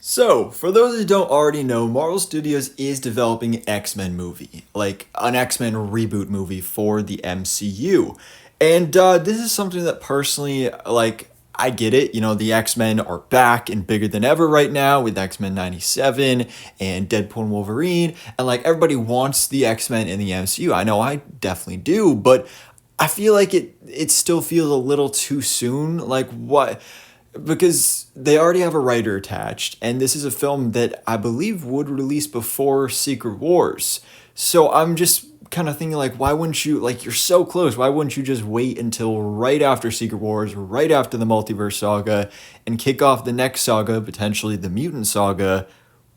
So, for those who don't already know, Marvel Studios is developing an X-Men movie, like an X-Men reboot movie for the MCU. And this is something that personally, I get it. You know, the X-Men are back and bigger than ever right now with X-Men 97 and Deadpool and Wolverine. And everybody wants the X-Men in the MCU. I know I definitely do, but I feel like it still feels a little too soon. Like what? Because they already have a writer attached, and this is a film that I believe would release before Secret Wars. So I'm just kind of thinking, why wouldn't you, you're so close, why wouldn't you just wait until right after Secret Wars, right after the Multiverse Saga, and kick off the next saga, potentially the Mutant Saga,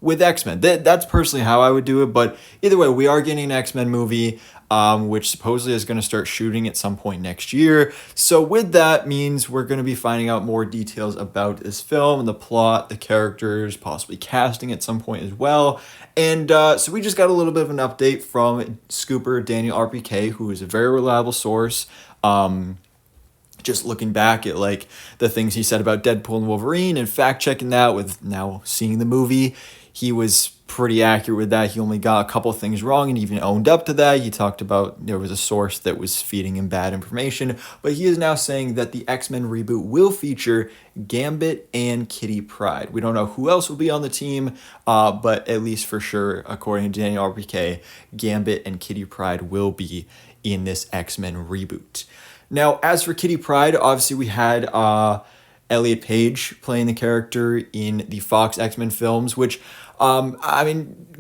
with X-Men. That's personally how I would do it, but either way, we are getting an X-Men movie, which supposedly is going to start shooting at some point next year. So with that means we're going to be finding out more details about this film, the plot, the characters, possibly casting at some point as well. And so we just got a little bit of an update from Scooper Daniel RPK, who is a very reliable source. Just looking back at the things he said about Deadpool and Wolverine and fact checking that with now seeing the movie, he was pretty accurate with that. He only got a couple things wrong and even owned up to that. He talked about there was a source that was feeding him bad information, but he is now saying that the X-Men reboot will feature Gambit and Kitty Pryde. We don't know who else will be on the team, but at least for sure, according to Daniel RPK, Gambit and Kitty Pryde will be in this X-Men reboot. Now, as for Kitty Pryde, obviously we had Elliot Page playing the character in the Fox X-Men films, which,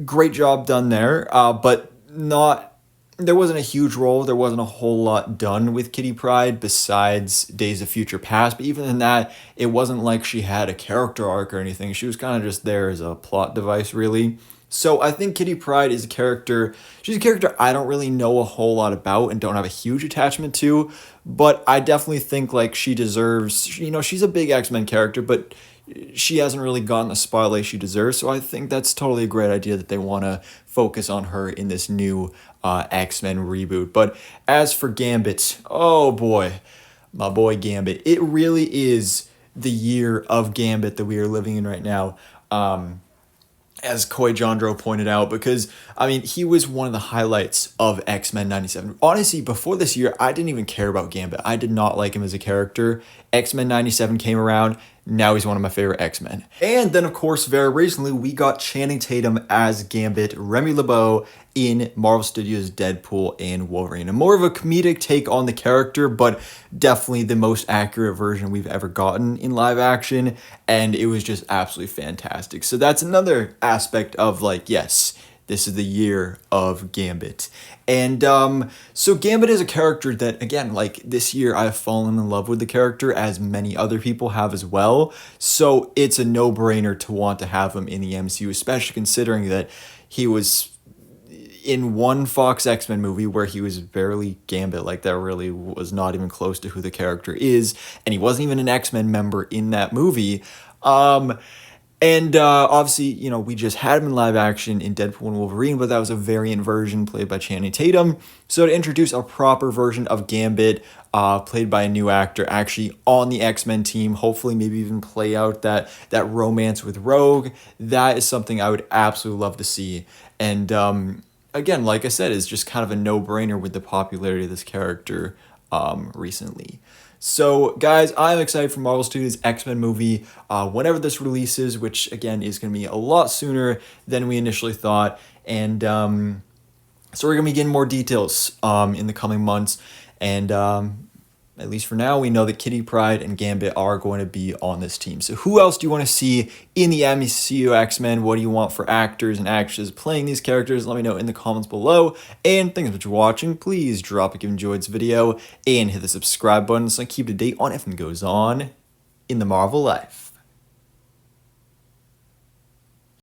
great job done there, but there wasn't a huge role. There wasn't a whole lot done with Kitty Pryde besides Days of Future Past, but even in that, it wasn't like she had a character arc or anything. She was kind of just there as a plot device, really. So I think Kitty Pryde is she's a character I don't really know a whole lot about and don't have a huge attachment to, but I definitely think she deserves, she's a big X-Men character, but she hasn't really gotten the spotlight she deserves. So I think that's totally a great idea that they want to focus on her in this new X-Men reboot. But as for Gambit, oh boy, my boy Gambit, it really is the year of Gambit that we are living in right now. As Coy Jandro pointed out, because, he was one of the highlights of X-Men 97. Honestly, before this year, I didn't even care about Gambit. I did not like him as a character. X-Men 97 came around. Now he's one of my favorite X-Men. And then, of course, very recently, we got Channing Tatum as Gambit, Remy LeBeau in Marvel Studios' Deadpool and Wolverine. And more of a comedic take on the character, but definitely the most accurate version we've ever gotten in live action. And it was just absolutely fantastic. So that's another aspect of yes, this is the year of Gambit. And so Gambit is a character that, again, this year I've fallen in love with the character, as many other people have as well. So it's a no-brainer to want to have him in the MCU, especially considering that he was in one Fox X-Men movie where he was barely Gambit. That really was not even close to who the character is. And he wasn't even an X-Men member in that movie. And obviously, we just had him in live action in Deadpool and Wolverine, but that was a variant version played by Channing Tatum. So to introduce a proper version of Gambit, played by a new actor, actually on the X-Men team, hopefully maybe even play out that romance with Rogue, that is something I would absolutely love to see. And again, like I said, it's just kind of a no-brainer with the popularity of this character recently. So, guys, I'm excited for Marvel Studios' X-Men movie whenever this releases, which, again, is going to be a lot sooner than we initially thought. And so we're going to be getting more details in the coming months. And at least for now, we know that Kitty Pryde and Gambit are going to be on this team. So who else do you want to see in the MCU X-Men? What do you want for actors and actresses playing these characters? Let me know in the comments below. And thanks so much for watching. Please drop a like if you enjoyed this video and hit the subscribe button so I keep up to date on everything that goes on in the Marvel life.